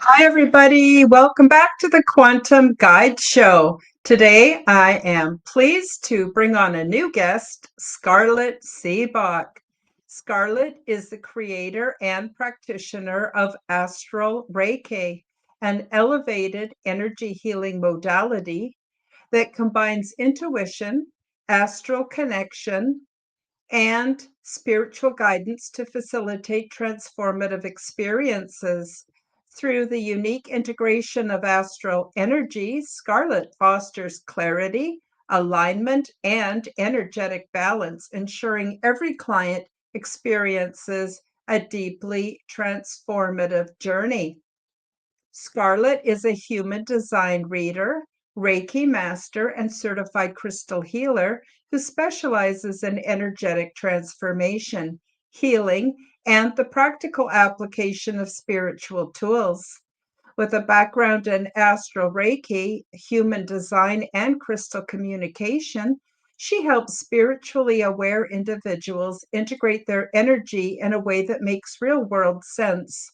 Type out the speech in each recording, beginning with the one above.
Hi, everybody. Welcome back to the Quantum Guide Show. Today, I am pleased to bring on a new guest, Scarlett Seebach. Scarlett is the creator and practitioner of ASTRAL REIKI, an elevated energy healing modality that combines intuition, astral connection, and spiritual guidance to facilitate transformative experiences. Through the unique integration of astral energy, Scarlett fosters clarity, alignment, and energetic balance, ensuring every client experiences a deeply transformative journey. Scarlett is a human design reader, Reiki master, and certified crystal healer who specializes in energetic transformation, healing, and the practical application of spiritual tools. With a background in astral Reiki, human design, and crystal communication, she helps spiritually aware individuals integrate their energy in a way that makes real world sense.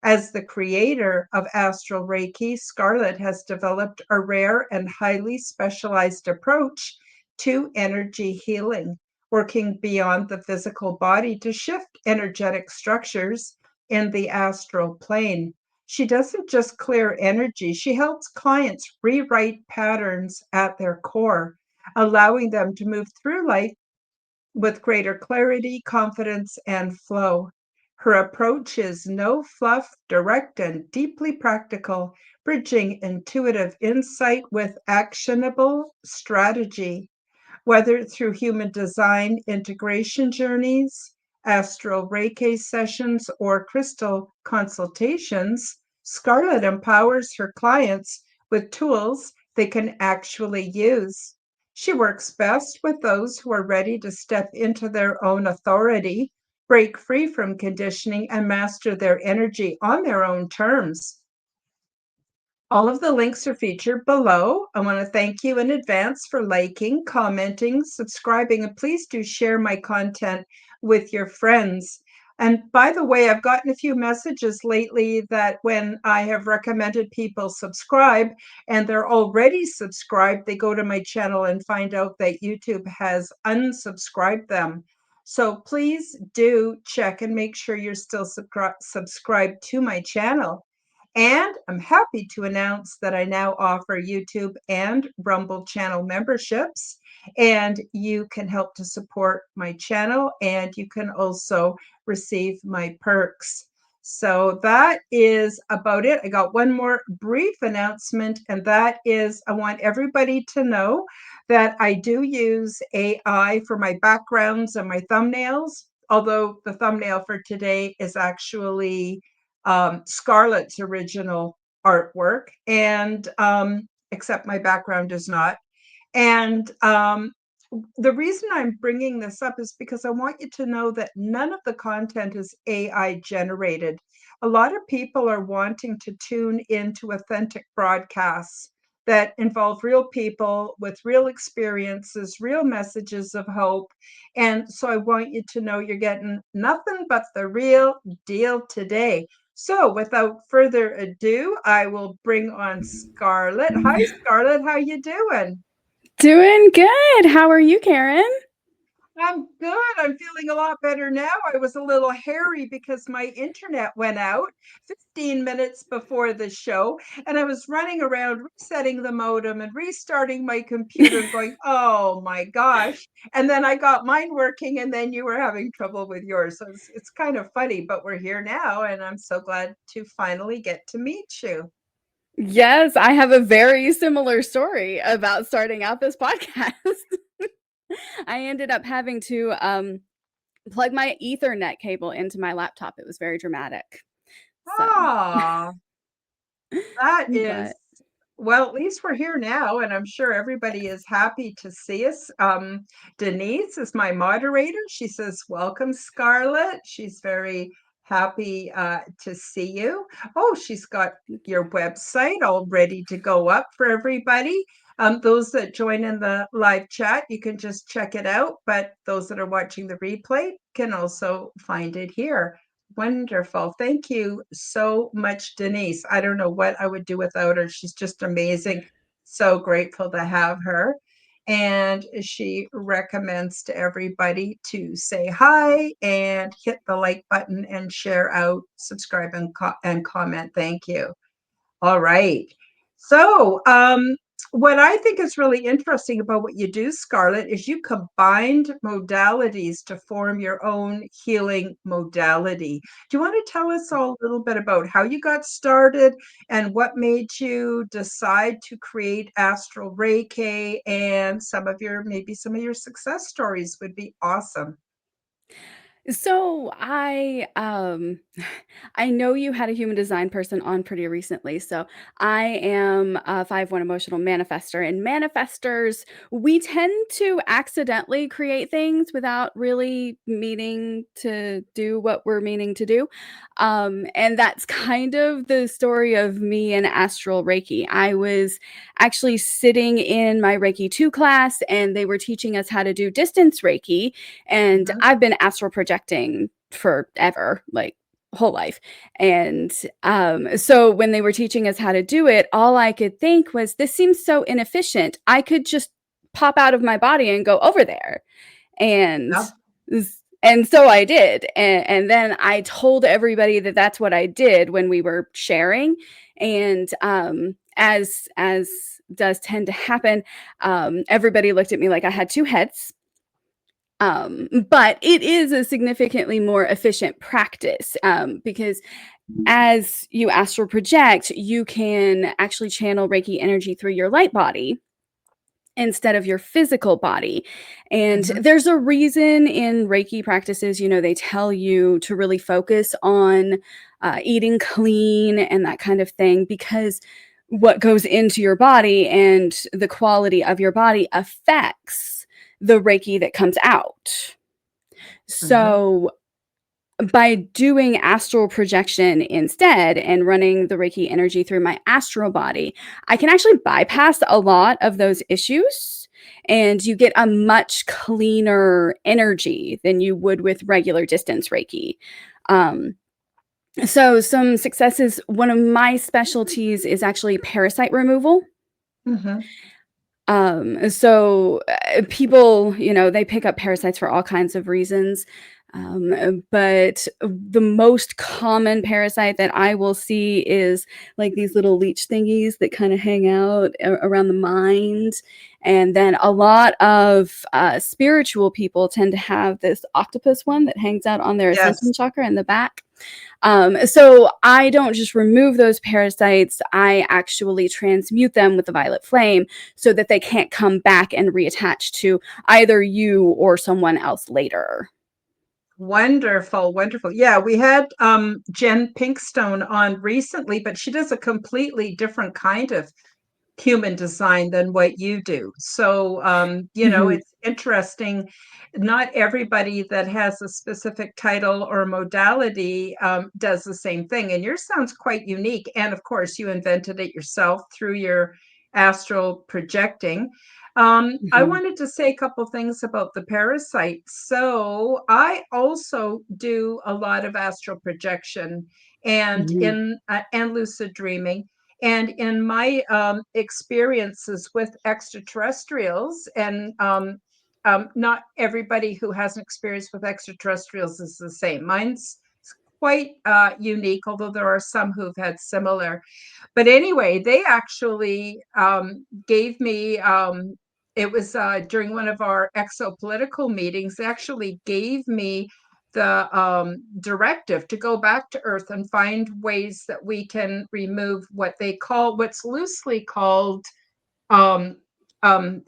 As the creator of Astral Reiki, Scarlett has developed a rare and highly specialized approach to energy healing, working beyond the physical body to shift energetic structures in the astral plane. She doesn't just clear energy, she helps clients rewrite patterns at their core, allowing them to move through life with greater clarity, confidence, and flow. Her approach is no fluff, direct, and deeply practical, bridging intuitive insight with actionable strategy. Whether through human design integration journeys, astral Reiki sessions, or crystal consultations, Scarlett empowers her clients with tools they can actually use. She works best with those who are ready to step into their own authority, break free from conditioning, and master their energy on their own terms. All of the links are featured below. I want to thank you in advance for liking, commenting, subscribing, and please do share my content with your friends. And by the way, I've gotten a few messages lately that when I have recommended people subscribe and they're already subscribed, they go to my channel and find out that YouTube has unsubscribed them. So please do check and make sure you're still subscribed to my channel. And I'm happy to announce that I now offer YouTube and Rumble channel memberships, and you can help to support my channel, and you can also receive my perks. So that is about it. I got one more brief announcement, and that is I want everybody to know that I do use AI for my backgrounds and my thumbnails, although the thumbnail for today is actually Scarlett's original artwork, and except my background is not. And the reason I'm bringing this up is because I want you to know that none of the content is AI generated. A lot of people are wanting to tune into authentic broadcasts that involve real people with real experiences, real messages of hope. And so I want you to know you're getting nothing but the real deal today. So without further ado, I will bring on Scarlett. Hi, Scarlett. How you doing? Doing good. How are you, Karen? I'm good. I'm feeling a lot better now. I was a little hairy because my internet went out 15 minutes before the show, and I was running around resetting the modem and restarting my computer and going, oh my gosh. And then I got mine working, and then you were having trouble with yours. So it's kind of funny, but we're here now, and I'm so glad to finally get to meet you. Yes, I have a very similar story about starting out this podcast. I ended up having to plug my Ethernet cable into my laptop. It was very dramatic. So, Ah, that is but well, at least we're here now, and I'm sure everybody is happy to see us. Denise is my moderator. She says, welcome, Scarlett. She's very happy to see you. Oh, she's got your website all ready to go up for everybody. Those that join in the live chat, you can just check it out, but those that are watching the replay can also find it here. Wonderful. Thank you so much, Denise. I don't know what I would do without her. She's just amazing. So grateful to have her. And she recommends to everybody to say hi and hit the like button and share out, subscribe and comment. Thank you. All right. So, what I think is really interesting about what you do, Scarlett, is you combined modalities to form your own healing modality. Do you want to tell us all a little bit about how you got started and what made you decide to create Astral Reiki, and maybe some of your success stories would be awesome. So I know you had a human design person on pretty recently. So I am a 5/1 emotional manifester, and manifestors, we tend to accidentally create things without really meaning to do what we're meaning to do. And that's kind of the story of me and Astral Reiki. I was actually sitting in my Reiki 2 class, and they were teaching us how to do distance Reiki, and Mhm. I've been astral projecting forever, like whole life. And so when they were teaching us how to do it, all I could think was, this seems so inefficient. I could just pop out of my body and go over there. And Yep. and so I did. And then I told everybody that that's what I did when we were sharing. And as does tend to happen, everybody looked at me like I had two heads. But it is a significantly more efficient practice, because as you astral project, you can actually channel Reiki energy through your light body instead of your physical body. And Mhm. there's a reason in Reiki practices, they tell you to really focus on eating clean and that kind of thing, because what goes into your body and the quality of your body affects the Reiki that comes out. Mhm. So by doing astral projection instead and running the Reiki energy through my astral body, I can actually bypass a lot of those issues, and you get a much cleaner energy than you would with regular distance Reiki. Um, so, some successes, one of my specialties is actually parasite removal. Mhm. People, they pick up parasites for all kinds of reasons. But the most common parasite that I will see is like these little leech thingies that kind of hang out around the mind. And then a lot of spiritual people tend to have this octopus one that hangs out on their Yes. ascension chakra in the back. So I don't just remove those parasites, I actually transmute them with the violet flame so that they can't come back and reattach to either you or someone else later. Wonderful, wonderful. Yeah, we had Jen Pinkstone on recently, but she does a completely different kind of human design than what you do. So, Mhm, it's interesting. Not everybody that has a specific title or modality does the same thing. And yours sounds quite unique. And of course, you invented it yourself through your astral projecting. I mhm, wanted to say a couple things about the parasite. So, I also do a lot of astral projection mhm, and lucid dreaming. And in my experiences with extraterrestrials, and not everybody who has an experience with extraterrestrials is the same. Mine's quite unique, although there are some who've had similar. But anyway, they actually gave me, it was during one of our exopolitical meetings, they actually gave me the directive to go back to Earth and find ways that we can remove what's loosely called um,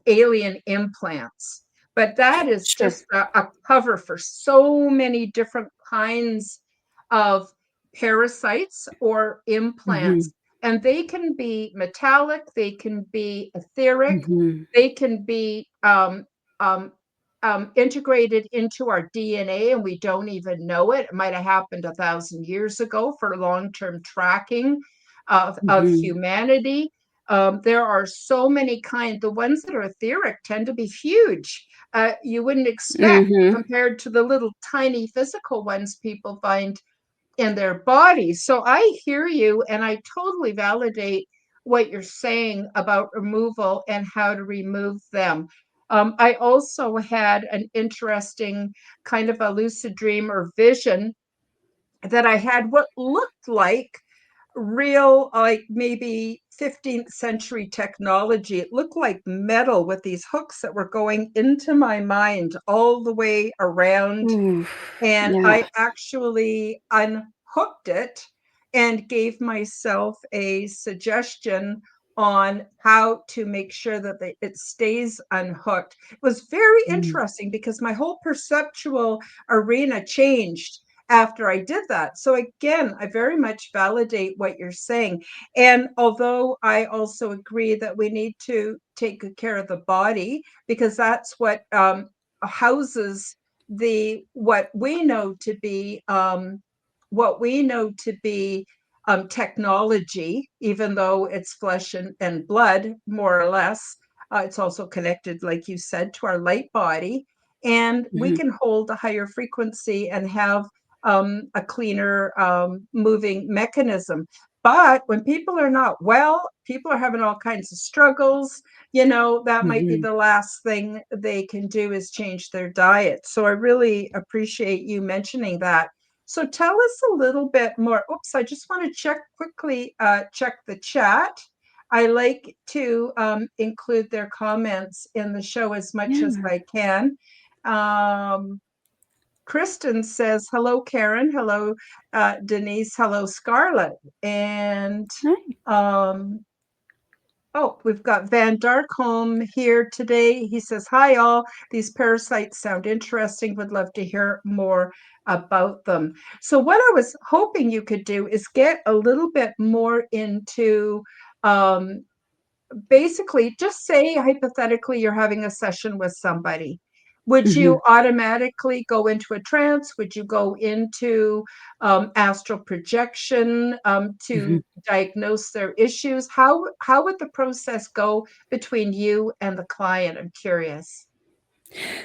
alien implants. But that is sure. just a cover for so many different kinds of parasites or implants. Mhm, And they can be metallic, they can be etheric, mhm, they can be um, integrated into our DNA and we don't even know it. It might have happened 1,000 years ago for long-term tracking of mhm, humanity. There are so many kinds. The ones that are etheric tend to be huge. You wouldn't expect mhm, compared to the little tiny physical ones people find. in their body. So I hear you, and I totally validate what you're saying about removal and how to remove them. I also had an interesting kind of a lucid dream or vision that I had what looked like real, like maybe 15th century technology. It looked like metal with these hooks that were going into my mind all the way around. Ooh, And yeah. I actually unhooked it and gave myself a suggestion on how to make sure that it stays unhooked. It was very Mm. interesting because my whole perceptual arena changed after I did that. So again, I very much validate what you're saying. And although I also agree that we need to take good care of the body, because that's what houses the what we know to be technology, even though it's flesh and blood, more or less. It's also connected, like you said, to our light body, and we Mhm. can hold a higher frequency and have a cleaner moving mechanism. But when people are not well, people are having all kinds of struggles, that might be Mhm. the last thing they can do is change their diet. So I really appreciate you mentioning that. So tell us a little bit more. Oops, I just want to check the chat. I like to include their comments in the show as much as Yeah. I can. Um, Kristen says, hello, Karen. Hello, Denise. Hello, Scarlett. And Nice. um, oh, we've got Van Darkholm here today. He says, hi, all. These parasites sound interesting. Would love to hear more about them. So, what I was hoping you could do is get a little bit more into um, basically just say hypothetically you're having a session with somebody. Would you Mhm. automatically go into a trance? Would you go into astral projection Mhm. to diagnose their issues? How would the process go between you and the client? I'm curious.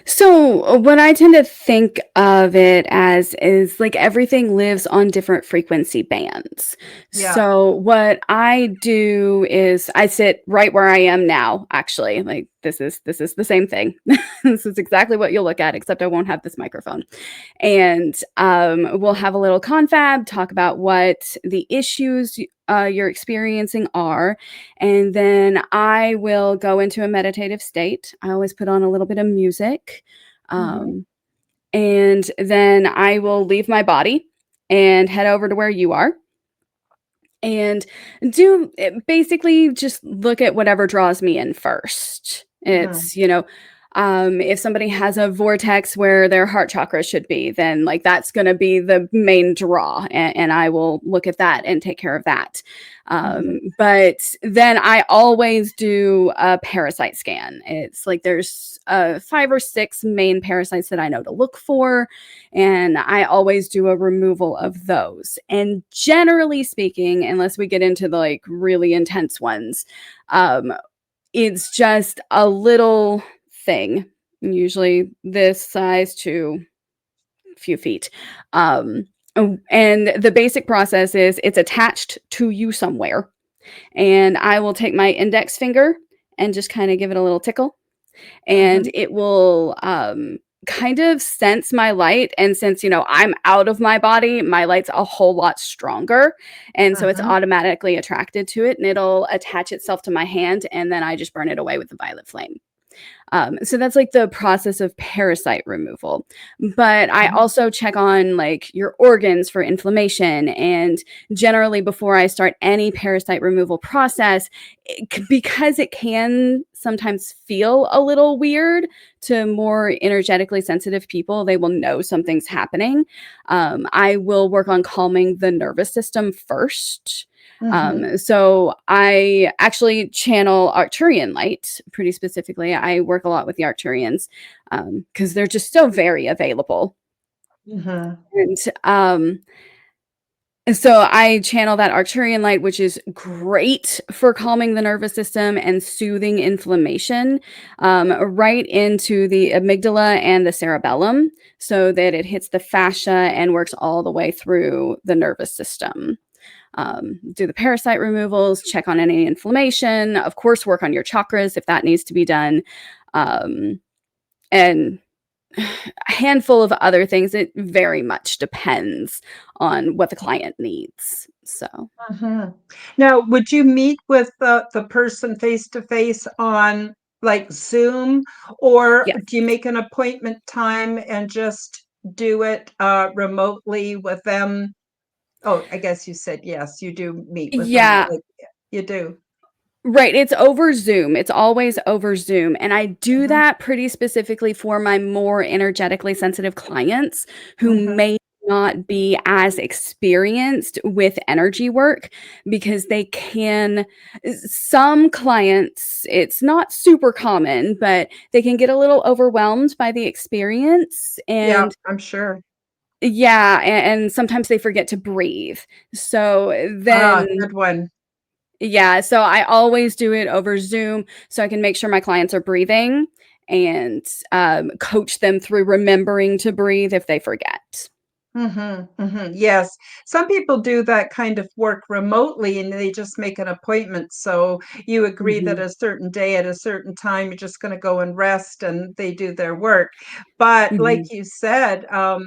So, what I tend to think of it as is like everything lives on different frequency bands. Yeah. So, what I do is I sit right where I am now, actually. Like this is the same thing. This is exactly what you'll look at, except I won't have this microphone. And we'll have a little confab, talk about what the issues you're experiencing are. And then I will go into a meditative state. I always put on a little bit of music. Hmm. Um, and then I will leave my body and head over to where you are and basically just look at whatever draws me in first. Hmm. If somebody has a vortex where their heart chakra should be, then like that's going to be the main draw, and I will look at that and take care of that. Hmm. But then I always do a parasite scan. It's like there's 5 or 6 main parasites that I know to look for, and I always do a removal of those. And generally speaking, unless we get into the like really intense ones, um, it's just a little thing, usually this size to a few feet. And the basic process is it's attached to you somewhere. And I will take my index finger and just kind of give it a little tickle, and Hmm. it will kind of sense my light. And since I'm out of my body, my light's a whole lot stronger, and so it's Hmm. automatically attracted to it, and it'll attach itself to my hand, and then I just burn it away with the violet flame. So that's like the process of parasite removal. But I Hmm. also check on like your organs for inflammation. And generally, before I start any parasite removal process, because it can sometimes feel a little weird to more energetically sensitive people, they will know something's happening. I will work on calming the nervous system first. Hmm. So I actually channel Arcturian light pretty specifically. I work a lot with the Arcturians because they're just so very available. Hmm. And So I channel that Arcturian light, which is great for calming the nervous system and soothing inflammation, right into the amygdala and the cerebellum so that it hits the fascia and works all the way through the nervous system. Do the parasite removals, check on any inflammation, of course, work on your chakras if that needs to be done. And a handful of other things. It very much depends on what the client needs. So, Mhm. Now, would you meet with the person face to face on like Zoom, or yes. do you make an appointment time and just do it remotely with them? Oh, I guess you said yes, you do meet with them. Yeah. Like, you do. Right, it's over Zoom, it's always over Zoom, and I do Mhm, that pretty specifically for my more energetically sensitive clients who mhm. may not be as experienced with energy work because they can some clients, it's not super common, but they can get a little overwhelmed by the experience, Yeah, and I'm sure. yeah, and sometimes they forget to breathe. So Ah, then good one. yeah, so I always do it over Zoom so I can make sure my clients are breathing and, coach them through remembering to breathe if they forget. Mhm, mhm, yes. Some people do that kind of work remotely, and they just make an appointment, so you agree that Mhm, a certain day at a certain time, you're just gonna go and rest, and they do their work. But like mhm, you said, a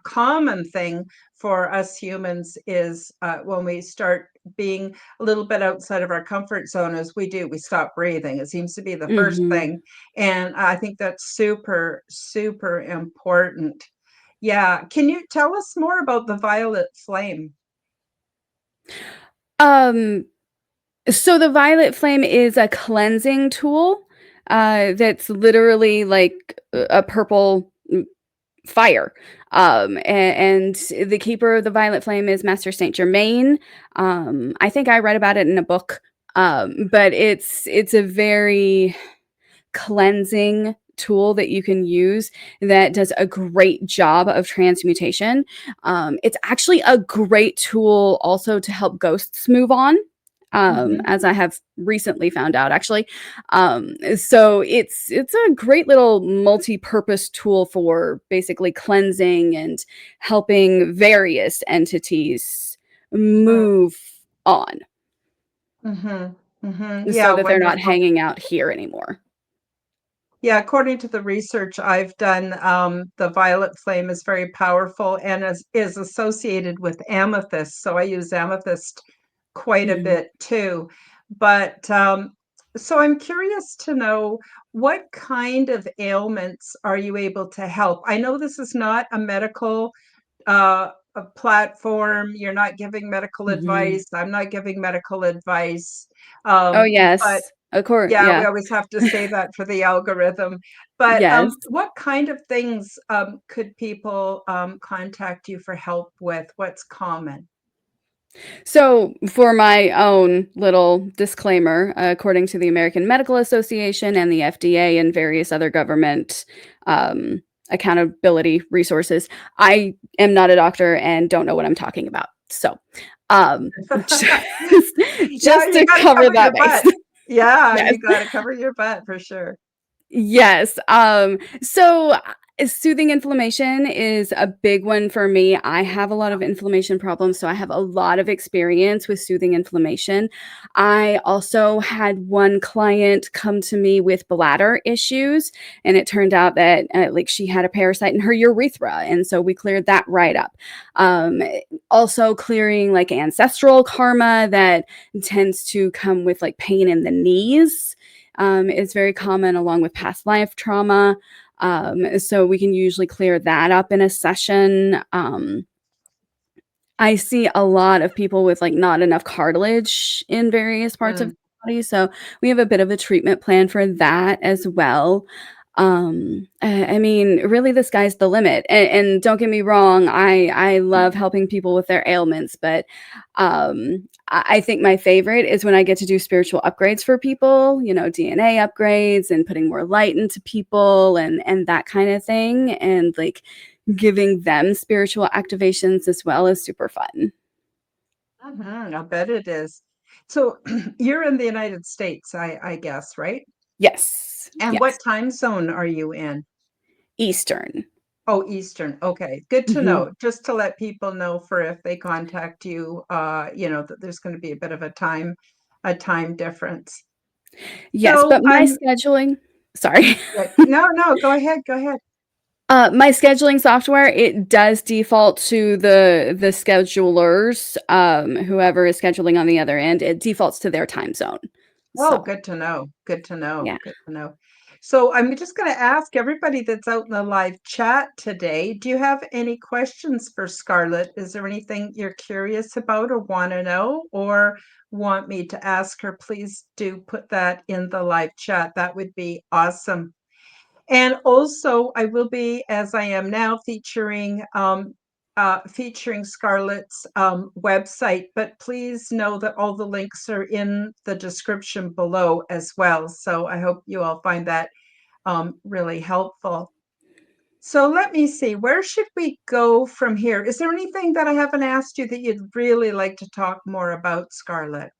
common thing for us humans is, when we start being a little bit outside of our comfort zone, as we stop breathing. It seems to be the first mhm. thing, and I think that's super, super important. Yeah. Can you tell us more about the violet flame? Um, so the violet flame is a cleansing tool, that's literally like a purple fire. And the keeper of the violet flame is Master Saint Germain. I think I read about it in a book. But it's a very cleansing tool that you can use that does a great job of transmutation. It's actually a great tool also to help ghosts move on. Mhm. As I have recently found out, actually, so it's a great little multi-purpose tool for basically cleansing and helping various entities move on Mhm. Mhm. so Yeah, that they're not wonderful. hanging out here anymore. Yeah, according to the research I've done, the violet flame is very powerful and is associated with amethyst, so I use amethyst quite a Mhm. bit too. But, so I'm curious to know, what kind of ailments are you able to help? I know this is not a medical a platform. You're not giving medical Mhm. advice. I'm not giving medical advice. Oh, But yes. Of course, yeah, we yeah. always have to say that for the algorithm. But Yes. what kind of things could people contact you for help with? What's common? So, for my own little disclaimer, according to the American Medical Association and the FDA and various other government, um, accountability resources, I am not a doctor and don't know what I'm talking about. So, just Yeah, just you to got to cover cover that your base. butt. Yeah, Yes. you got to cover your butt for sure. Yes. So soothing inflammation is a big one for me. I have a lot of inflammation problems, so I have a lot of experience with soothing inflammation. I also had one client come to me with bladder issues, and it turned out that like she had a parasite in her urethra, and so we cleared that right up. Um, Also clearing like ancestral karma that tends to come with like pain in the knees is very common along with past life trauma. So we can usually clear that up in a session. I see a lot of people with like not enough cartilage in various parts of Mm, the body. So we have a bit of a treatment plan for that as well. I mean, really, the sky's the limit. And don't get me wrong, I love helping people with their ailments, but I think my favorite is when I get to do spiritual upgrades for people, DNA upgrades and putting more light into people and that kind of thing. And like giving them spiritual activations as well is super fun. I bet it is. So you're in the United States, I guess, right? Yes. And what Yes. time zone are you in? Eastern. Oh, Eastern. Okay, good to Mhm. know. Just to let people know for if they contact you, that there's going to be a bit of a time difference. Yes, So but my scheduling sorry. no, no, go ahead, go ahead. My scheduling software, it does default to the schedulers, whoever is scheduling on the other end, it defaults to their time zone. So, Oh, good to know. Good to know. yeah. Good to know. So I'm just going to ask everybody that's out in the live chat today, do you have any questions for Scarlett? Is there anything you're curious about or want to know or want me to ask her? Please do put that in the live chat. That would be awesome. And also, I will be, as I am now, featuring Scarlett's website. But please know that all the links are in the description below as well. So I hope you all find that really helpful. So let me see, where should we go from here? Is there anything that I haven't asked you that you'd really like to talk more about, Scarlett?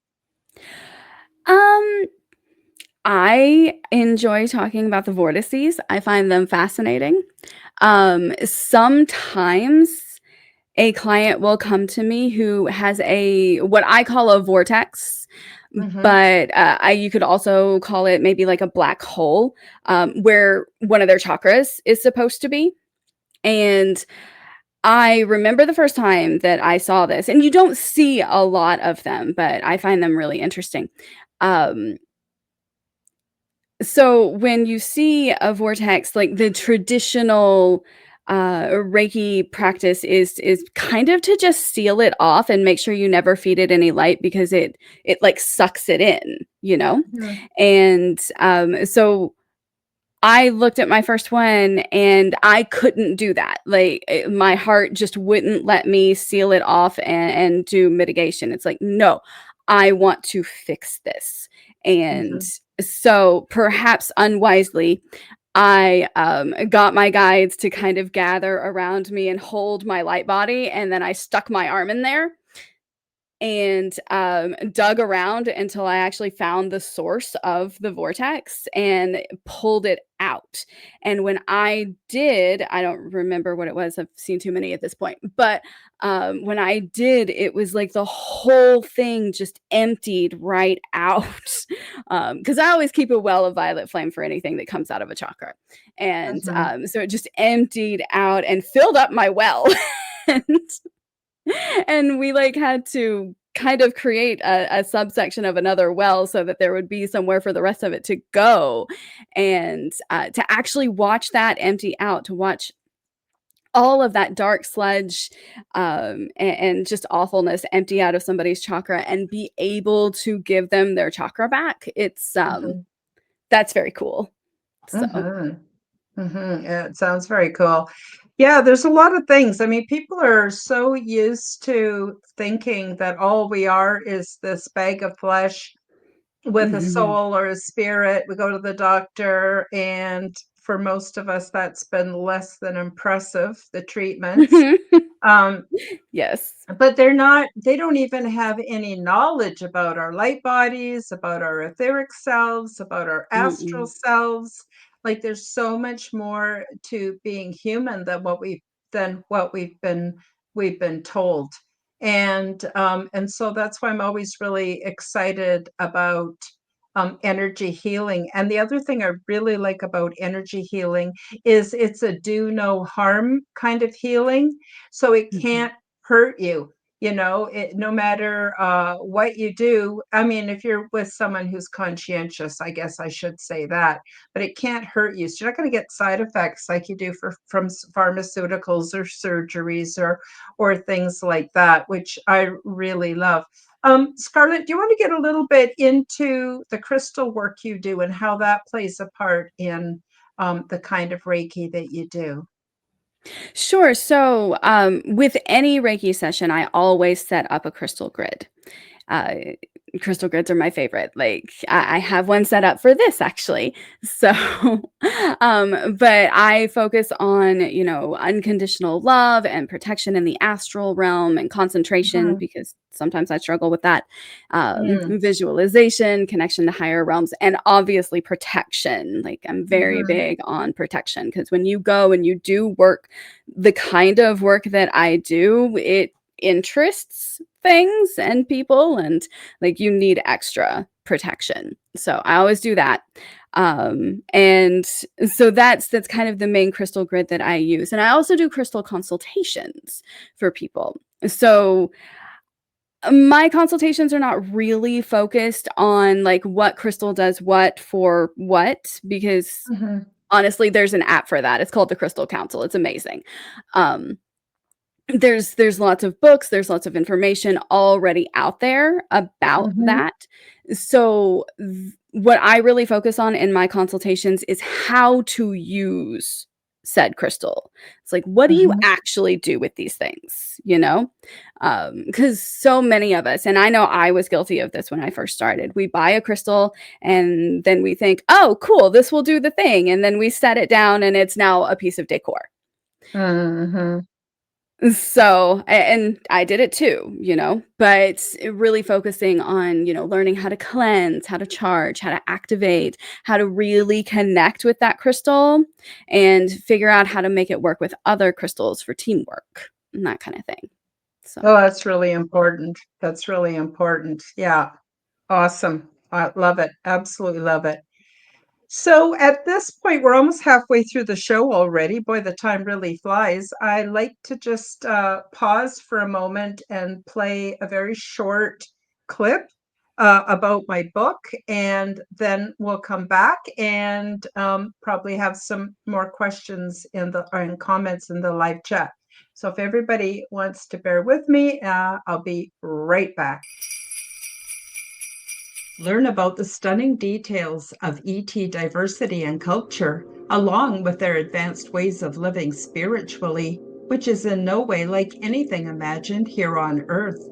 Um, I enjoy talking about the vortices. I find them fascinating. Sometimes a client will come to me who has a what I call a vortex, Mm-hmm. but you could also call it maybe like a black hole, where one of their chakras is supposed to be. And I remember the first time that I saw this, and you don't see a lot of them, but I find them really interesting. Um, so when you see a vortex, like the traditional Reiki practice is kind of to just seal it off and make sure you never feed it any light because it like sucks it in. Mm-hmm. And so I looked at my first one and I couldn't do that. Like my heart just wouldn't let me seal it off and do mitigation. It's like, no, I want to fix this. And Mm-hmm. so perhaps unwisely, I got my guides to kind of gather around me and hold my light body. And then I stuck my arm in there and dug around until I actually found the source of the vortex and pulled it out. And when I did, I don't remember what it was. I've seen too many at this point. But when I did, it was like the whole thing just emptied right out. Because I always keep a well of violet flame for anything that comes out of a chakra. And Mm-hmm. so it just emptied out and filled up my well. and and we like had to kind of create a subsection of another well so that there would be somewhere for the rest of it to go and to actually watch that empty out, to watch all of that dark sludge and just awfulness empty out of somebody's chakra and be able to give them their chakra back. It's That's very cool. So Mm-hmm. Mm-hmm. Yeah, it sounds very cool. Yeah, there's a lot of things. I mean, people are so used to thinking that all we are is this bag of flesh with a mhm. soul or a spirit. We go to the doctor, and for most of us, that's been less than impressive, the treatments. Um, Yes. but they don't even have any knowledge about our light bodies, about our etheric selves, about our astral Mm-mm. selves. Like there's so much more to being human than what we've been told. And so that's why I'm always really excited about energy healing. And the other thing I really like about energy healing is it's a do no harm kind of healing. So it Mhm. can't hurt you, no matter what you do. I mean, if you're with someone who's conscientious, I guess I should say that, but it can't hurt you. So you're not going to get side effects like you do from pharmaceuticals or surgeries or things like that, which I really love. Scarlett, do you want to get a little bit into the crystal work you do and how that plays a part in the kind of Reiki that you do? Sure. So, with any Reiki session, I always set up a crystal grid. Uh, Crystal grids are my favorite. Like I have one set up for this actually. So, but I focus on, unconditional love and protection in the astral realm and concentration Mhm. because sometimes I struggle with that. Mm. Visualization, connection to higher realms, and obviously protection. Like I'm very Mhm. big on protection because when you go and you do work, the kind of work that I do, it interests things and people, and like you need extra protection. So I always do that. And so that's kind of the main crystal grid that I use. And I also do crystal consultations for people. So my consultations are not really focused on like what crystal does what for what, because Mhm. honestly, there's an app for that. It's called the Crystal Council. It's amazing. Um, there's lots of books, there's lots of information already out there about Mhm. that. So what I really focus on in my consultations is how to use said crystal. It's like, what do you Mhm. actually do with these things, because so many of us, and I know I was guilty of this when I first started, we buy a crystal and then we think, oh cool, this will do the thing, and then we set it down and it's now a piece of decor. Mhm. So, and I did it too, but really focusing on, learning how to cleanse, how to charge, how to activate, how to really connect with that crystal and figure out how to make it work with other crystals for teamwork and that kind of thing. So, Oh, that's really important. That's really important. Yeah. Awesome. I love it. Absolutely love it. So at this point, we're almost halfway through the show already. Boy, the time really flies. I like to just pause for a moment and play a very short clip about my book, and then we'll come back and probably have some more questions in the and comments in the live chat. So if everybody wants to bear with me, I'll be right back. Learn about the stunning details of ET diversity and culture, along with their advanced ways of living spiritually, which is in no way like anything imagined here on Earth.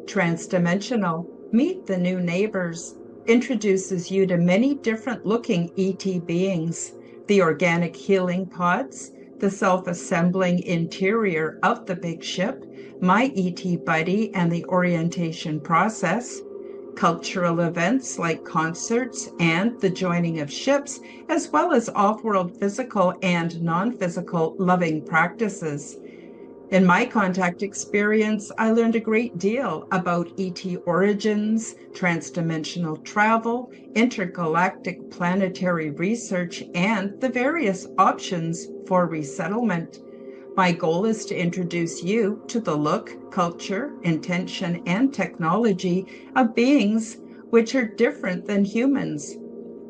Transdimensional, Meet the New Neighbors, introduces you to many different looking ET beings, the organic healing pods, the self assembling interior of the big ship, my ET buddy, and the orientation process, cultural events like concerts and the joining of ships, as well as off world physical and non physical loving practices. In my contact experience, I learned a great deal about ET origins, transdimensional travel, intergalactic planetary research, and the various options for resettlement. My goal is to introduce you to the look, culture, intention, and technology of beings which are different than humans,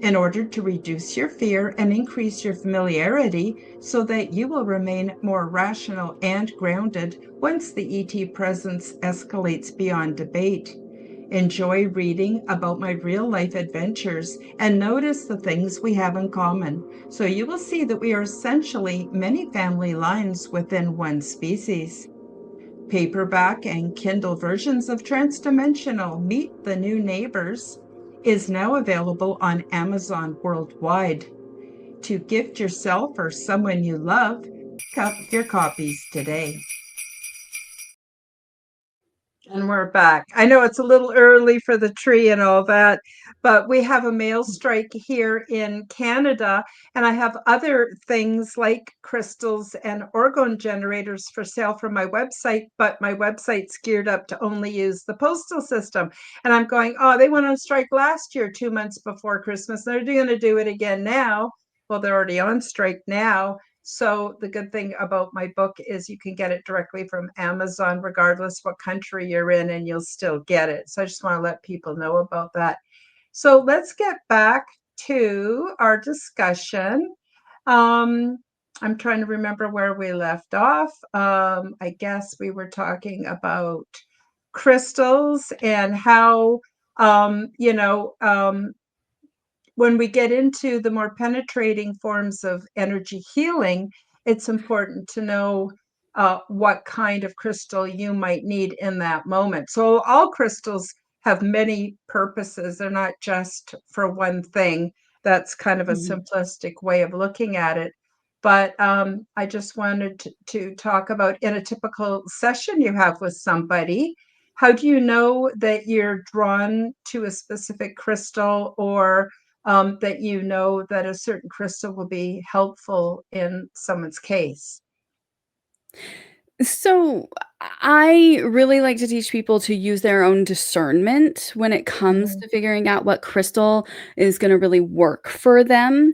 in order to reduce your fear and increase your familiarity so that you will remain more rational and grounded once the ET presence escalates beyond debate. Enjoy reading about my real life adventures and notice the things we have in common. So you will see that we are essentially many family lines within one species. Paperback and Kindle versions of Transdimensional Meet the New Neighbors is now available on Amazon worldwide. To gift yourself or someone you love, pick up your copies today. And we're back. I know it's a little early for the tree and all that, but we have a mail strike here in Canada, and I have other things like crystals and orgone generators for sale from my website, but my website's geared up to only use the postal system. And I'm going, oh, they went on strike last year, 2 months before Christmas. They're going to do it again now. Well, they're already on strike now. So the good thing about my book is you can get it directly from Amazon, regardless what country you're in, and you'll still get it. So I just want to let people know about that. So let's get back to our discussion. Um, I'm trying to remember where we left off. I guess we were talking about crystals and how, um, you know, um, when we get into the more penetrating forms of energy healing, it's important to know what kind of crystal you might need in that moment. So all crystals have many purposes. They're not just for one thing. That's kind of a Mhm. simplistic way of looking at it. But I just wanted to talk about, in a typical session you have with somebody, how do you know that you're drawn to a specific crystal, or that you know that a certain crystal will be helpful in someone's case? So I really like to teach people to use their own discernment when it comes Mhm. to figuring out what crystal is going to really work for them.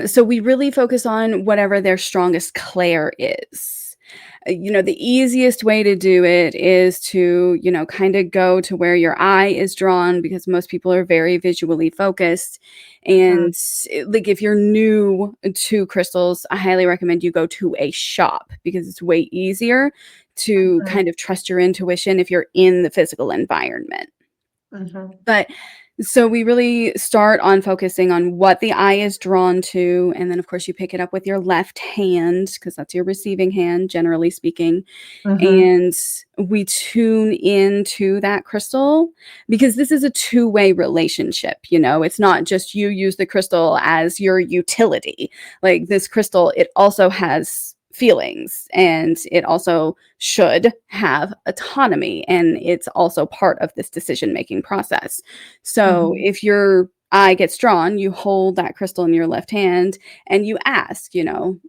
So we really focus on whatever their strongest clair is. The easiest way to do it is to, kind of go to where your eye is drawn because most people are very visually focused. Mhm. And like if you're new to crystals, I highly recommend you go to a shop because it's way easier to Mhm. kind of trust your intuition if you're in the physical environment. Mhm. But so we really start on focusing on what the eye is drawn to, and then, of course, you pick it up with your left hand because that's your receiving hand, generally speaking, Mhm. and we tune into that crystal because this is a two-way relationship, It's not just you use the crystal as your utility. Like, this crystal, it also has feelings, and it also should have autonomy, and it's also part of this decision-making process. So, Mhm. if your eye gets drawn, you hold that crystal in your left hand and you ask,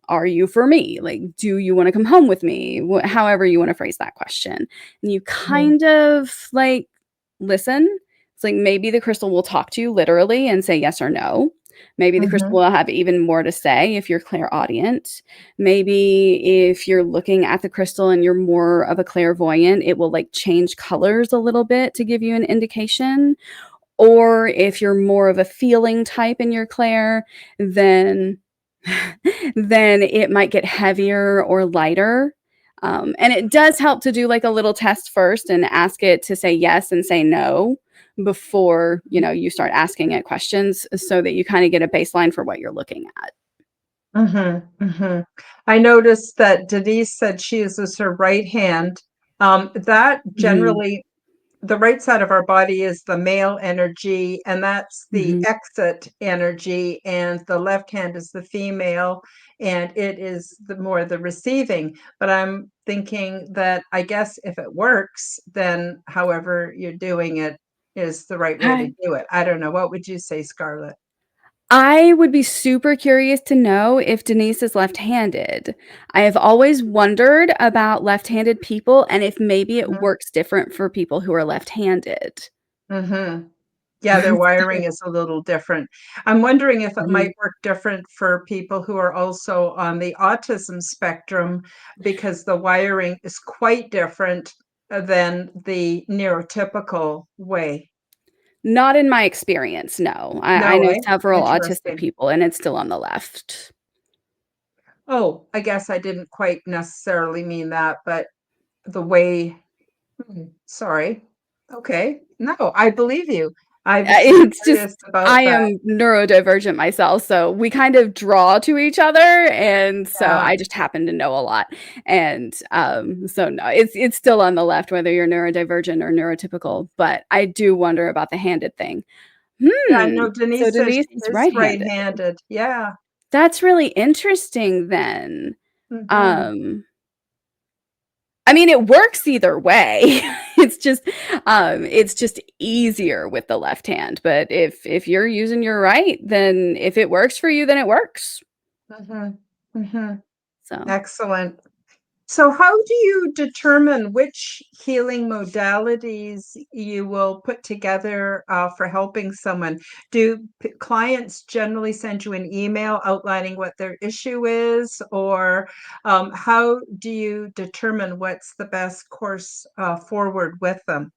are you for me? Like, do you want to come home with me? However you want to phrase that question. And you Mhm. kind of like listen. It's like maybe the crystal will talk to you literally and say yes or no. Maybe the crystal Mhm. will have even more to say if you're clairaudient. Maybe if you're looking at the crystal and you're more of a clairvoyant, it will like change colors a little bit to give you an indication. Or if you're more of a feeling type in your clair, then then it might get heavier or lighter. And it does help to do like a little test first and ask it to say yes and say no before, you start asking it questions so that you kind of get a baseline for what you're looking at. Mhm. Mhm. I noticed that Denise said she uses her right hand. That Mhm, generally, the right side of our body is the male energy, and that's the mhm. exit energy, and the left hand is the female, and it is the more the receiving. But I'm thinking that I guess if it works, then however you're doing it is the right way to do it. I don't know. What would you say, Scarlett? I would be super curious to know if Denise is left-handed. I have always wondered about left-handed people and if maybe it Mhm. works different for people who are left-handed. Mhm. Yeah, their wiring is a little different. I'm wondering if it Mhm. might work different for people who are also on the autism spectrum, because the wiring is quite different than the neurotypical way. Not in my experience, no. I No, know eh? several autistic Interesting. people, and it's still on the left. Oh, I guess I didn't quite necessarily mean that, but the way. Sorry. Okay. No, I believe you. I was just It's just curious about I that. am neurodivergent myself, so we kind of draw to each other, and so Yeah. I just happen to know a lot, and, so no, it's still on the left whether you're neurodivergent or neurotypical, but I do wonder about the handed thing. Yeah, Hmm, no, so Denise says Denise she is is right-handed. right-handed. Yeah. That's really interesting then. Mhm. Um, I mean, it works either way. It's just easier with the left hand, but if you're using your right, then if it works for you, then it works. Mhm. Mhm. So Excellent. So how do you determine which healing modalities you will put together, for helping someone? Do clients generally send you an email outlining what their issue is, or how do you determine what's the best course forward with them?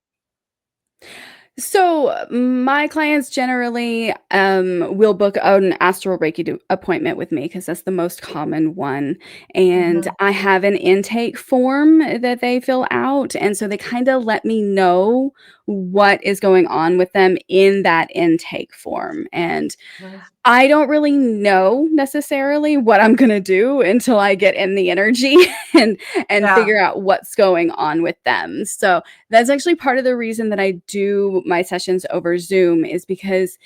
So my clients generally will book an astral Reiki appointment with me because that's the most common one. And Mhm. I have an intake form that they fill out. And so they kind of let me know what is going on with them in that intake form. And Mhm. I don't really know necessarily what I'm gonna do until I get in the energy and Yeah. figure out what's going on with them. So, that's actually part of the reason that I do my sessions over Zoom is because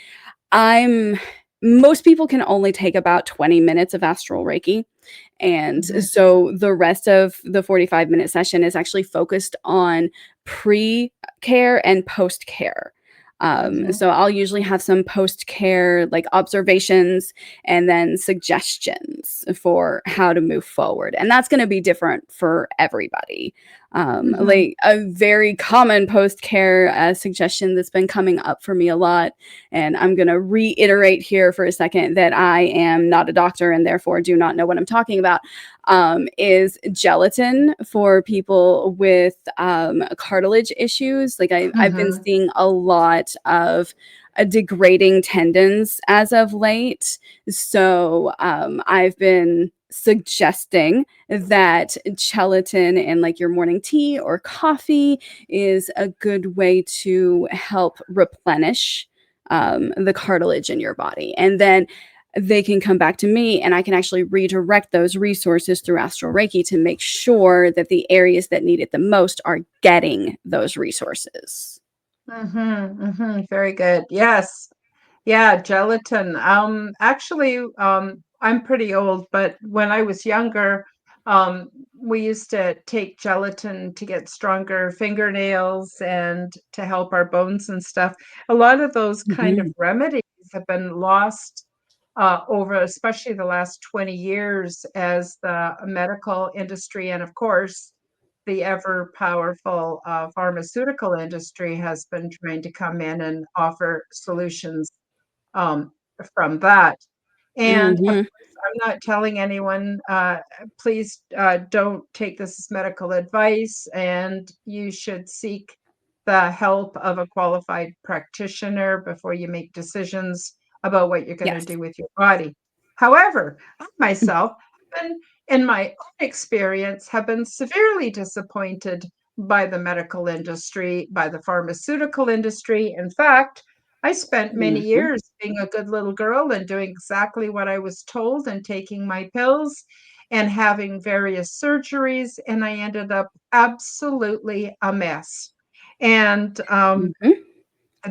I'm most people can only take about 20 minutes of astral Reiki. And Mhm. so the rest of the 45-minute session is actually focused on pre-care and post-care. Mhm. So I'll usually have some post-care like observations and then suggestions for how to move forward. And that's going to be different for everybody. Mhm. Like a very common post-care suggestion that's been coming up for me a lot, and I'm going to reiterate here for a second that I am not a doctor and therefore do not know what I'm talking about, is gelatin for people with cartilage issues. Like I've been Mhm. seeing a lot of degrading tendons as of late. So I've been suggesting that gelatin in like your morning tea or coffee is a good way to help replenish the cartilage in your body. And then they can come back to me and I can actually redirect those resources through Astral Reiki to make sure that the areas that need it the most are getting those resources. Mhm. Mhm. Very good. Yes. Yeah, gelatin. Actually, I'm pretty old, but when I was younger, we used to take gelatin to get stronger fingernails and to help our bones and stuff. A lot of those kind of Mhm. remedies have been lost over, especially the last 20 years, as the medical industry and, of course, the ever powerful pharmaceutical industry has been trying to come in and offer solutions um, from that. And of Mhm. course, I'm not telling anyone, please don't take this as medical advice, and you should seek the help of a qualified practitioner before you make decisions about what you're going to Yes. do with your body. However, I myself have been, in my own experience, have been severely disappointed by the medical industry, by the pharmaceutical industry. In fact, I spent many Mhm. years being a good little girl and doing exactly what I was told and taking my pills and having various surgeries, and I ended up absolutely a mess. And Mhm.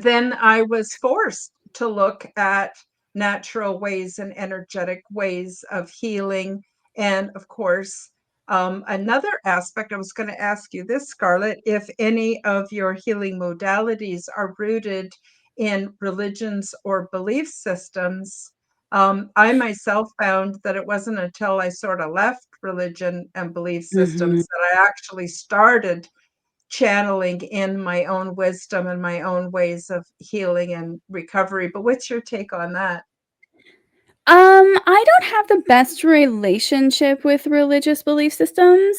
then I was forced to look at natural ways and energetic ways of healing. And of course, another aspect, I was going to ask you this, Scarlett, if any of your healing modalities are rooted in religions or belief systems. I myself found that it wasn't until I sort of left religion and belief Mhm. systems that I actually started channeling in my own wisdom and my own ways of healing and recovery. But what's your take on that? I don't have the best relationship with religious belief systems.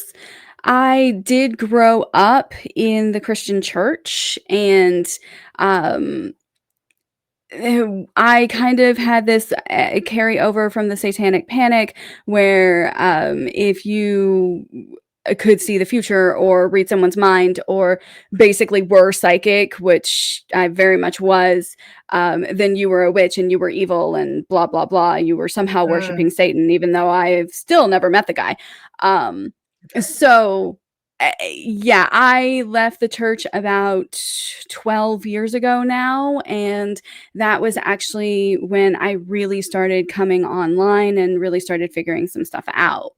I did grow up in the Christian church, and um I kind of had this carry over from the Satanic Panic where if you could see the future or read someone's mind or basically were psychic, which I very much was, then you were a witch and you were evil and blah, blah, blah. You were somehow Mm, worshiping Satan, even though I've still never met the guy. Um, so yeah, I left the church about 12 years ago now, and that was actually when I really started coming online and really started figuring some stuff out.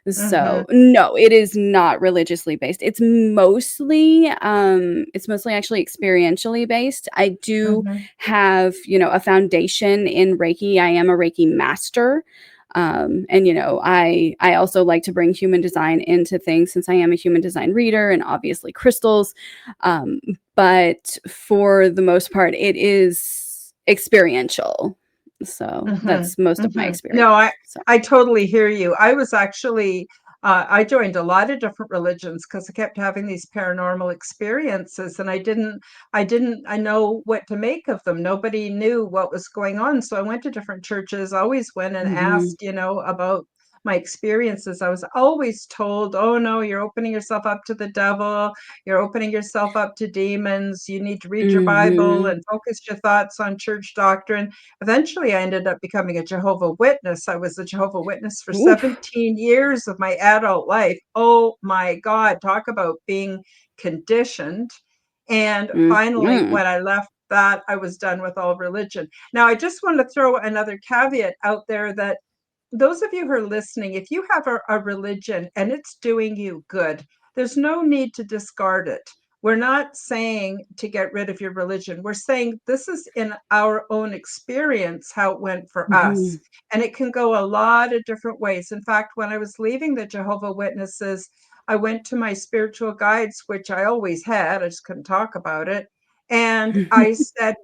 mhm, So, no, it is not religiously based. It's mostly actually experientially based. I do mhm, have, a foundation in Reiki. I am a Reiki master. And I also like to bring human design into things since I am a human design reader and obviously crystals. Um, but for the most part, it is experiential. So mhm, that's most of my mhm. experience. No, I So I totally hear you. I was actually I joined a lot of different religions because I kept having these paranormal experiences, and I know what to make of them. Nobody knew what was going on, so I went to different churches. Always went and Mhm. asked, about my experiences. I was always told, "Oh no, you're opening yourself up to the devil. You're opening yourself up to demons. You need to read your Bible Mhm. and focus your thoughts on church doctrine." Eventually, I ended up becoming a Jehovah Witness. I was a Jehovah Witness for Oof. 17 years of my adult life. Oh my God, talk about being conditioned. And finally, Mhm. when I left that, I was done with all religion. Now, I just want to throw another caveat out there that those of you who are listening, if you have a religion and it's doing you good, there's no need to discard it. We're not saying to get rid of your religion. We're saying this is in our own experience how it went for us. Mhm. And it can go a lot of different ways. In fact, when I was leaving the Jehovah Witnesses, I went to my spiritual guides, which I always had. I just couldn't talk about it. And I said,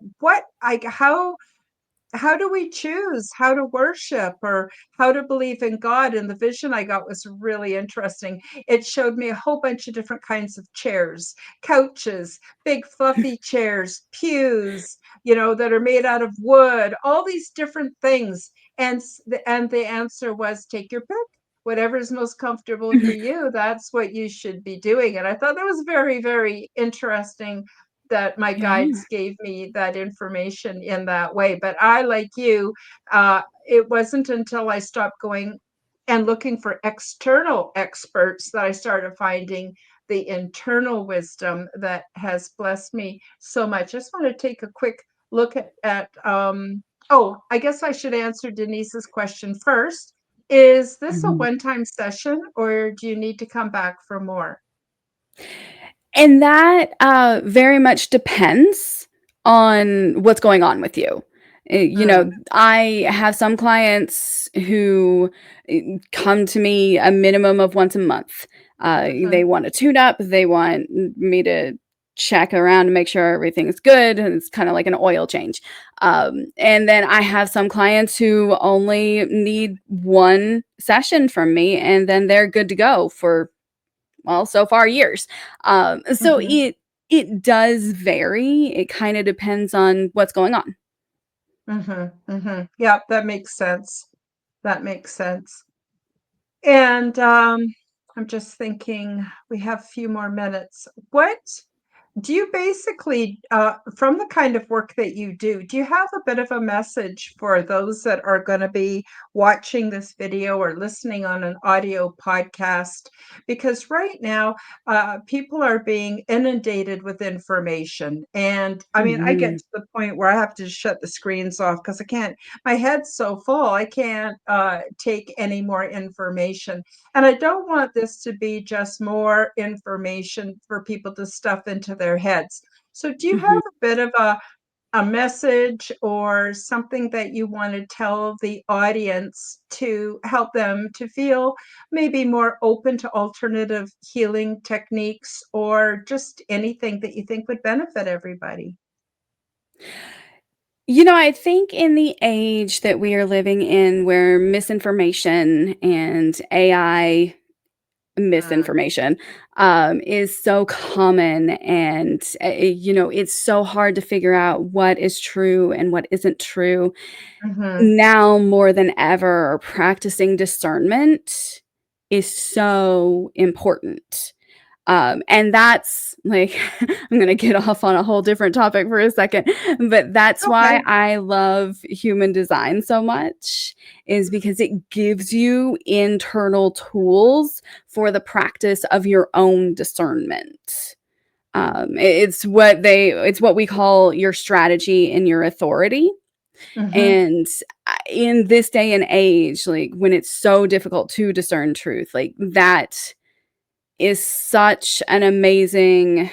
how do we choose how to worship or how to believe in God? And the vision I got was really interesting. It showed me a whole bunch of different kinds of chairs, couches, big fluffy chairs, pews, that are made out of wood, all these different things. And the answer was take your pick. Whatever's most comfortable for you, that's what you should be doing. And I thought that was very, very interesting that my Yeah. guides gave me that information in that way. But I, like you, it wasn't until I stopped going and looking for external experts that I started finding the internal wisdom that has blessed me so much. I just want to take a quick look oh, I guess I should answer Denise's question first. Is this a Mhm. one-time session or do you need to come back for more? And that, very much depends on what's going on with you. Mm, I have some clients who, come to me a minimum of once a month. They mhm, want a tune up, they want me to check around to make sure everything's good, and it's kinda like an oil change. And then I have some clients who only need 1 session from me, and then they're good to go for, well, so far years. So mhm. it does vary. It kind of depends on what's going on. Mhm, mhm. Yeah, that makes sense. That makes sense. And, I'm just thinking we have a few more minutes. What do you basically, from the kind of work that you do you have a bit of a message for those that are gonna be watching this video or listening on an audio podcast? Because right now, people are being inundated with information, and, I mean, I get Mhm. to the point where I have to shut the screens off because I can't my head's so full, I can't, take any more information. And I don't want this to be just more information for people to stuff into their heads. So do you Mhm. have a bit of a message or something that you want to tell the audience to help them to feel maybe more open to alternative healing techniques or just anything that you think would benefit everybody? I think in the age that we are living in where misinformation and AI Mm, misinformation is so common, and it's so hard to figure out what is true and what isn't true. mhm, Now more than ever, practicing discernment is so important. And that's like I'm gonna get off on a whole different topic for a second, but that's why okay. I love human design so much, is because it gives you internal tools for the practice of your own discernment. It's what we call your strategy and your authority. Mhm, And in this day and age, like when it's so difficult to discern truth, like that is such an amazing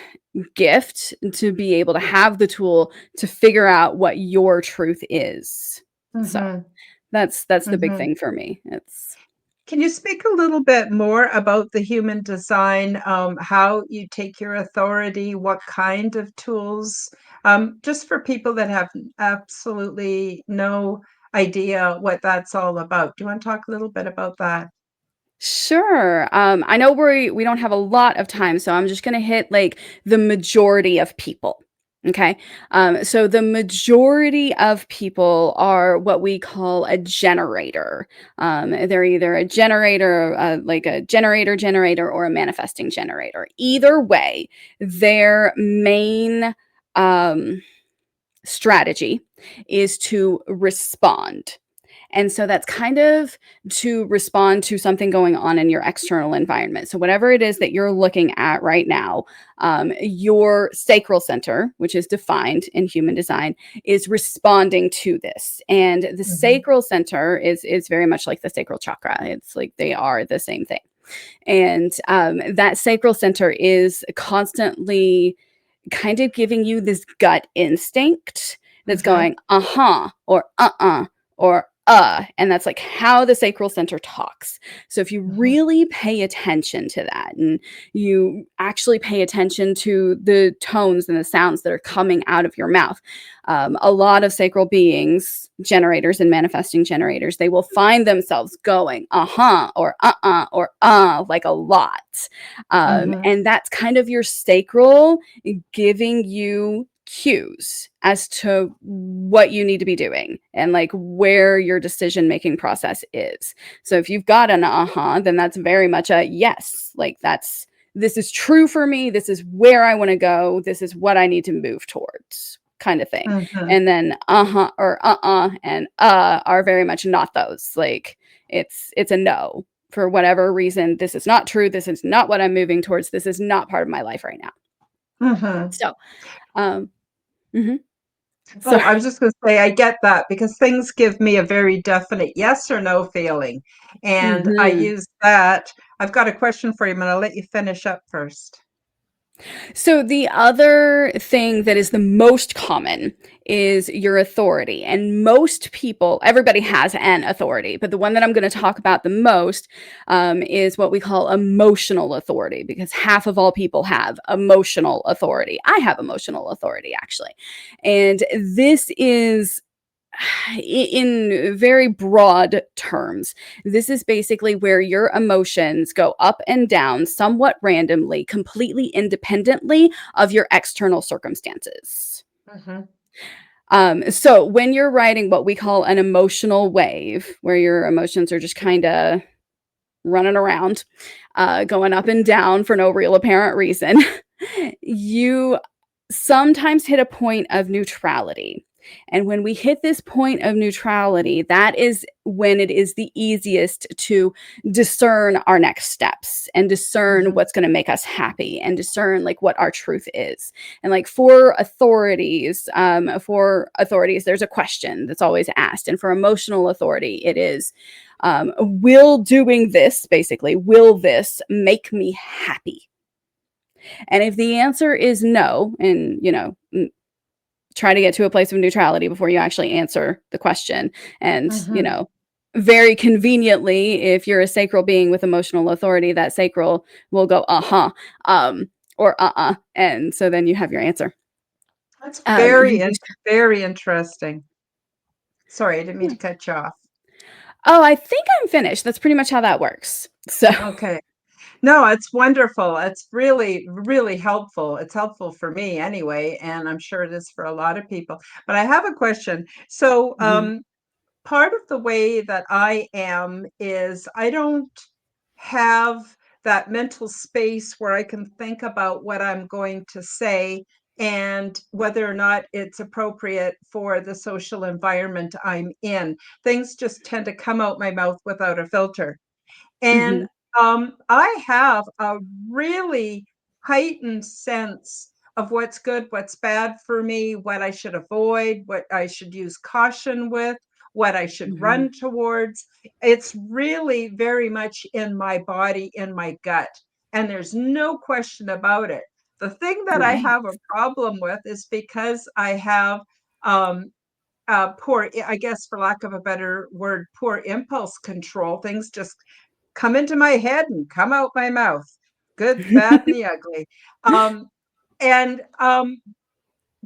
gift to be able to have the tool to figure out what your truth is. So, mhm, that's the big mhm. thing for me. It's Can you speak a little bit more about the human design, how you take your authority, what kind of tools, just for people that have absolutely no idea what that's all about. Do you want to talk a little bit about that? Sure. I know we don't have a lot of time, so I'm just gonna hit like the majority of people. Okay. So the majority of people are what we call a generator. They're either a generator, like a generator, or a manifesting generator. Either way, their main um, strategy is to respond. And so that's kind of to respond to something going on in your external environment. So, whatever it is that you're looking at right now, your sacral center, which is defined in human design, is responding to this. And the Mm-hmm. sacral center is very much like the sacral chakra. It's like they are the same thing. And that sacral center is constantly kind of giving you this gut instinct that's Mm-hmm. going, uh-huh, or uh-uh, or and that's like how the sacral center talks. So if you Mm-hmm. really pay attention to that and you actually pay attention to the tones and the sounds that are coming out of your mouth, a lot of sacral beings, generators and manifesting generators, they will find themselves going uh-huh or uh-uh or like a lot. Mm-hmm. And that's kind of your sacral giving you cues as to what you need to be doing and like where your decision making process is. So if you've got an uh-huh, then that's very much a yes. Like this is true for me. This is where I want to go. This is what I need to move towards, kind of thing. Mm-hmm. And then uh-huh or and are very much not those. Like it's a no. For whatever reason, this is not true. This is not what I'm moving towards. This is not part of my life right now. Mm-hmm. So, um, mhm. Oh, I was Sorry. just going to say, I get that because things give me a very definite yes or no feeling. And I Mhm. use that. I've got a question for you, but I'll let you finish up first. So the other thing that is the most common is your authority. And most people, everybody has an authority, but the one that I'm going to talk about the most is what we call emotional authority, because half of all people have emotional authority. I have emotional authority, actually. And this is in very broad terms, this is basically where your emotions go up and down somewhat randomly, completely independently of your external circumstances. Mm-hmm. So when you're riding what we call an emotional wave, where your emotions are just kind of running around, going up and down for no real apparent reason, you sometimes hit a point of neutrality. And when we hit this point of neutrality, that is when it is the easiest to discern our next steps and discern Mm-hmm. what's going to make us happy and discern like what our truth is. And like for authorities, there's a question that's always asked. And for emotional authority, it is, will doing this, basically, will this make me happy? And if the answer is no, and try to get to a place of neutrality before you actually answer the question. And, Mm-hmm. very conveniently, if you're a sacral being with emotional authority, that sacral will go, uh-huh, or uh-uh. And so then you have your answer. That's You just very interesting. Sorry, I didn't mean yeah. to cut you off. Oh, I think I'm finished. That's pretty much how that works. So Okay. No, it's wonderful. It's really, really helpful. It's helpful for me anyway, and I'm sure it is for a lot of people. But I have a question. So, mhm, part of the way that I am is I don't have that mental space where I can think about what I'm going to say and whether or not it's appropriate for the social environment I'm in. Things just tend to come out my mouth without a filter. And mhm, I have a really heightened sense of what's good, what's bad for me, what I should avoid, what I should use caution with, what I should mhm. run towards. It's really very much in my body, in my gut. And there's no question about it. The thing that I Right. have a problem with is because I have um, poor, I guess, for lack of a better word, poor impulse control. Things just come into my head and come out my mouth, good, the bad, and the ugly. Um, and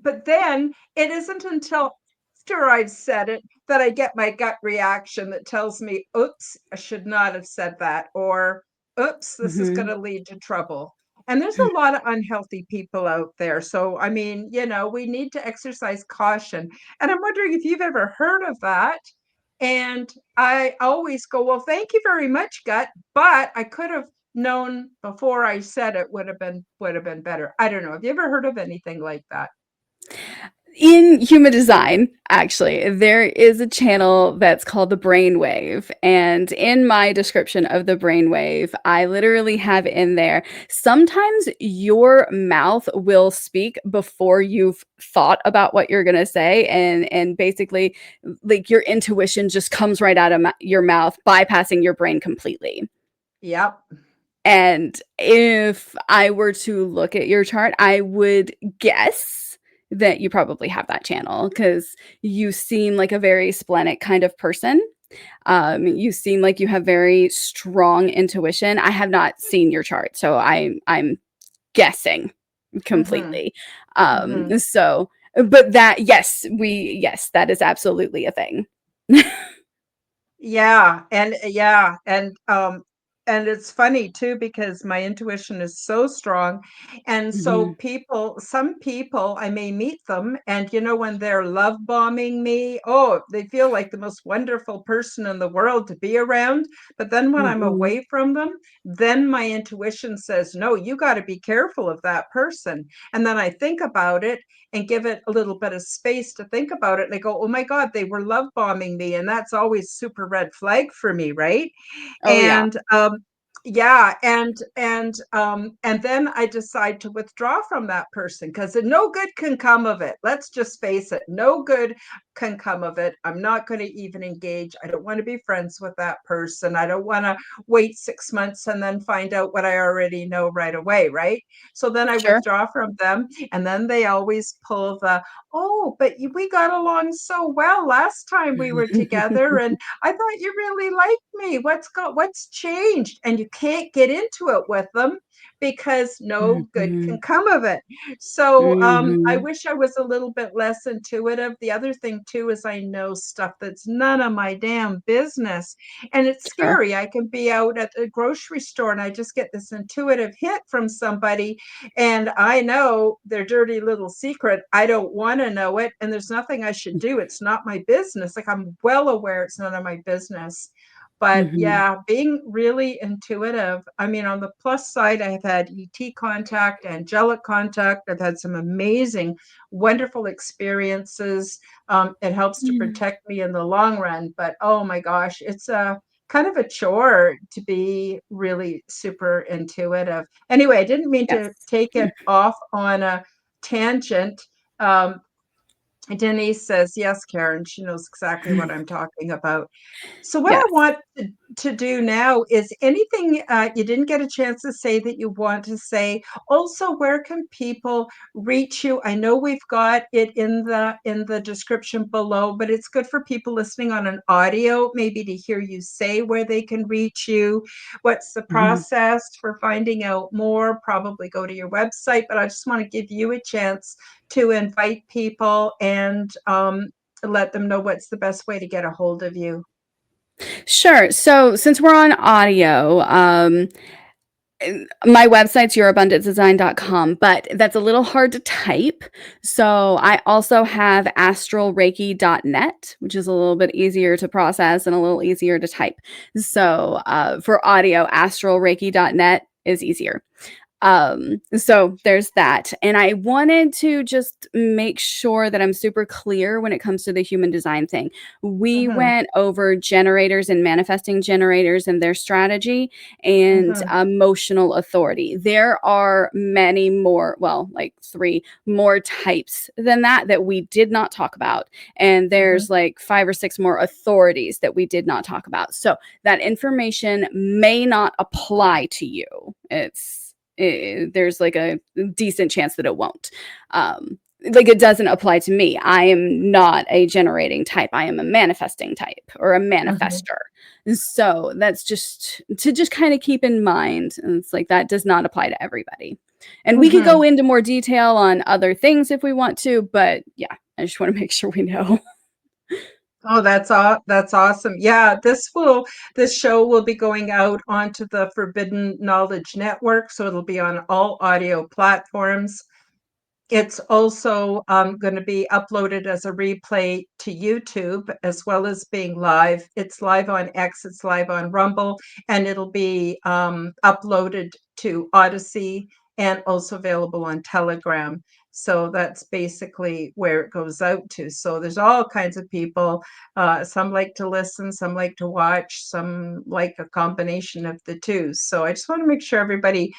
but then it isn't until after I've said it that I get my gut reaction that tells me, oops, I should not have said that, or oops, this is going Mhm. to lead to trouble. And there's a lot of unhealthy people out there. So, I mean, we need to exercise caution. And I'm wondering if you've ever heard of that. And I always go, well, thank you very much, gut, but I could have known before I said it would have been better. I don't know. Have you ever heard of anything like that? In human design, actually, there is a channel that's called the brainwave. And in my description of the brainwave, I literally have in there sometimes your mouth will speak before you've thought about what you're going to say. And basically, like your intuition just comes right out of your mouth, bypassing your brain completely. Yep. And if I were to look at your chart, I would guess that you probably have that channel because you seem like a very splenic kind of person. You seem like you have very strong intuition. I have not seen your chart, so I'm guessing Mm-hmm. completely. Mm-hmm. So, but that yes, that is absolutely a thing. Yeah, and it's funny too because my intuition is so strong. And so Mhm. some people, I may meet them, and when they're love bombing me, oh, they feel like the most wonderful person in the world to be around. But then when I'm Mhm. away from them, then my intuition says, no, you got to be careful of that person. And then I think about it and give it a little bit of space to think about it. And I go, oh my God, they were love bombing me. And that's always super red flag for me, right? Oh yeah. And yeah, and then I decide to withdraw from that person because no good can come of it. Let's just face it, no good can come of it. I'm not going to even engage. I don't want to be friends with that person. I don't want to wait 6 months and then find out what I already know right away, right? So then I Sure. withdraw from them, and then they always pull the, oh, but we got along so well last time we were together, and I thought you really liked me. What's changed? And you can't get into it with them because no good can Mhm. come of it. So I Mhm. wish I was a little bit less intuitive. The other thing too is I know stuff that's none of my damn business. And it's Sure. scary. I can be out at the grocery store and I just get this intuitive hit from somebody, and I know their dirty little secret. I don't want to know it. And there's nothing I should do. It's not my business. Like, I'm well aware it's none of my business. But Mhm. yeah, being really intuitive. I mean, on the plus side, I've had ET contact, angelic contact. I've had some amazing, wonderful experiences. It helps to Yeah. protect me in the long run. But oh my gosh, it's a kind of a chore to be really super intuitive. Anyway, I didn't mean to Yes. take it off on a tangent. Um, Denise says, yes, Karen, she knows exactly what I'm talking about. So what I Yes. want to do now is anything you didn't get a chance to say that you want to say. Also, where can people reach you? I know we've got it in the description below, but it's good for people listening on an audio, maybe to hear you say where they can reach you. What's the Mhm. process for finding out more? Probably go to your website, but I just want to give you a chance to invite people and let them know what's the best way to get a hold of you. Sure. So since we're on audio, my website's yourabundancedesign.com, but that's a little hard to type. So I also have astralreiki.net, which is a little bit easier to process and a little easier to type. So for audio, astralreiki.net is easier. So there's that. And I wanted to just make sure that I'm super clear when it comes to the human design thing. We Mm-hmm, went over generators and manifesting generators and their strategy and mm-hmm, emotional authority. There are many more, well, like 3 more types than that we did not talk about. And mm-hmm, there's like 5 or 6 more authorities that we did not talk about. So that information may not apply to you. There's like a decent chance that it won't. Like it doesn't apply to me. I am not a generating type. I am a manifesting type or a mm-hmm, manifester. So that's just to just kind of keep in mind. And it's like that does not apply to everybody. And we could mm-hmm. go into more detail on other things if we want to, but yeah, I just want to make sure we know. Oh, that's awesome. Yeah, this show will be going out onto the Forbidden Knowledge Network, so it'll be on all audio platforms. It's also going to be uploaded as a replay to YouTube as well as being live. It's live on X, it's live on Rumble, and it'll be uploaded to Odyssey and also available on Telegram. So that's basically where it goes out to. So there's all kinds of people. Some like to listen, some like to watch, some like a combination of the two. So I just want to make sure everybody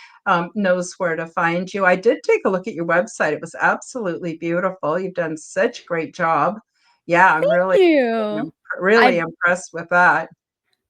knows where to find you. I did take a look at your website. It was absolutely beautiful. You've done such a great job. Yeah, I'm Thank you. really I impressed with that.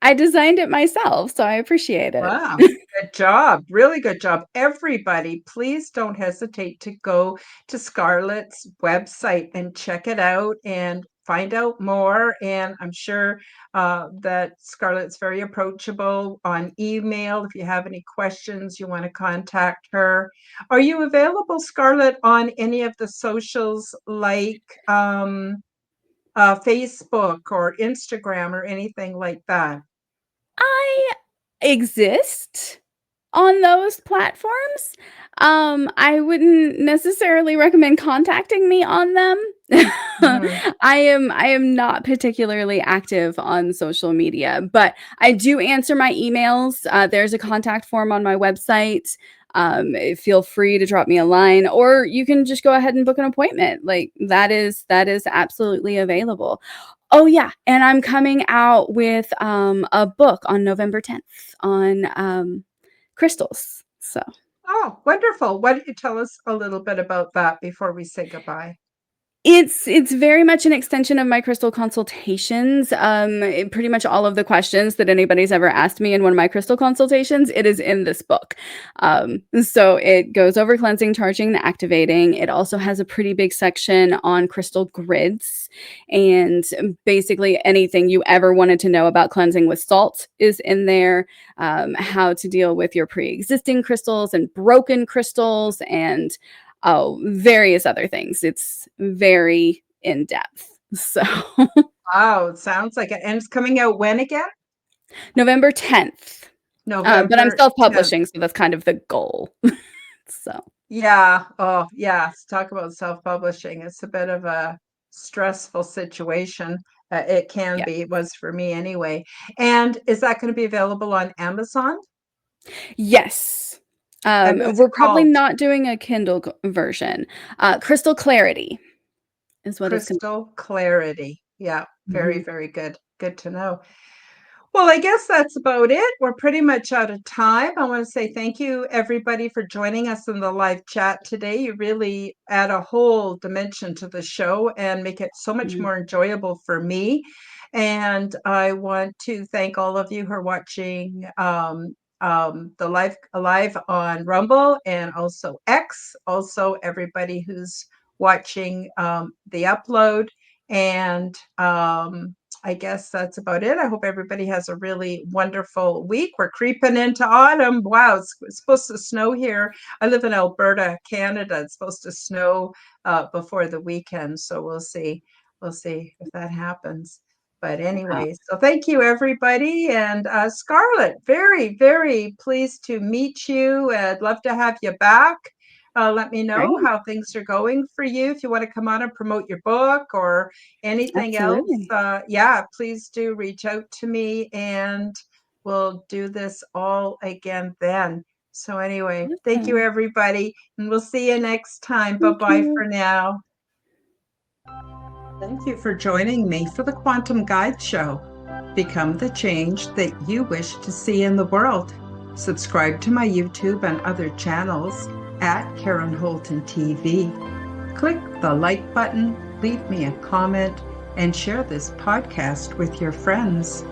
I designed it myself, so I appreciate it. Wow, good job. Really good job. Everybody, please don't hesitate to go to Scarlett's website and check it out and find out more. And I'm sure that Scarlett's very approachable on email. If you have any questions, you want to contact her. Are you available, Scarlett, on any of the socials like Facebook or Instagram or anything like that? I exist on those platforms. I wouldn't necessarily recommend contacting me on them. Mhm. I am not particularly active on social media, but I do answer my emails. There's a contact form on my website. Feel free to drop me a line, or you can just go ahead and book an appointment. Like that is absolutely available. Oh yeah, and I'm coming out with a book on November 10th on crystals. So Oh, wonderful. Why don't you tell us a little bit about that before we say goodbye? it's very much an extension of my crystal consultations. Pretty much all of the questions that anybody's ever asked me in one of my crystal consultations, it is in this book. So it goes over cleansing, charging, and activating. It also has a pretty big section on crystal grids, and basically anything you ever wanted to know about cleansing with salt is in there. How to deal with your pre-existing crystals and broken crystals, and various other things. It's very in depth. So Wow, it sounds like it. And it's coming out when again? November 10th. But I'm November 10th. self-publishing, so that's kind of the goal. So Yeah. Oh, yes. Talk about self-publishing. It's a bit of a stressful situation. It can yeah. be. It was for me anyway. And is that going to be available on Amazon? Yes. And what's it We're probably called? not doing a Kindle version. Crystal Clarity is what it's gonna. Crystal Clarity. Yeah. Very, Mhm. very good. Good to know. Well, I guess that's about it. We're pretty much out of time. I want to say thank you, everybody, for joining us in the live chat today. You really add a whole dimension to the show and make it so much Mm. more enjoyable for me. And I want to thank all of you who are watching the live on Rumble and also X. Also, everybody who's watching the upload. And I guess that's about it. I hope everybody has a really wonderful week. We're creeping into autumn. Wow, it's supposed to snow here. I live in Alberta, Canada. It's supposed to snow before the weekend, so we'll see. We'll see if that happens. But Wow. anyway, so thank you, everybody. And Scarlett, very, very pleased to meet you. I'd love to have you back. Let me know Great. how things are going for you. If you want to come on and promote your book or anything else, Absolutely. yeah, please do reach out to me and we'll do this all again then. So anyway, thank you, Awesome. everybody, and we'll see you next time. Thank Bye-bye you. for now. Thank you for joining me for the Quantum Guide Show. Become the change that you wish to see in the world. Subscribe to my YouTube and other channels at Karen Holton TV. Click the like button, leave me a comment, and share this podcast with your friends.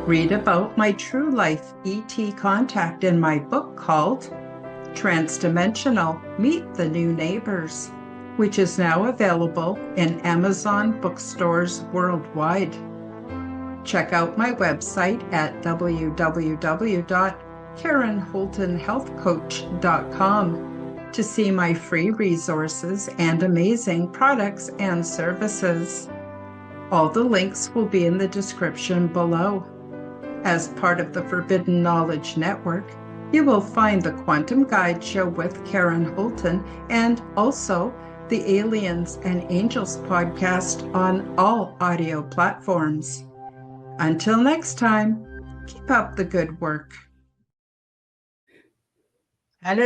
Read about my true life ET contact in my book called Transdimensional: Meet the New Neighbors, which is now available in Amazon bookstores worldwide. Check out my website at www.karenholtonhealthcoach.com to see my free resources and amazing products and services. All the links will be in the description below. As part of the Forbidden Knowledge Network, you will find the Quantum Guide Show with Karen Holton and also the Aliens and Angels podcast on all audio platforms. Until next time, keep up the good work.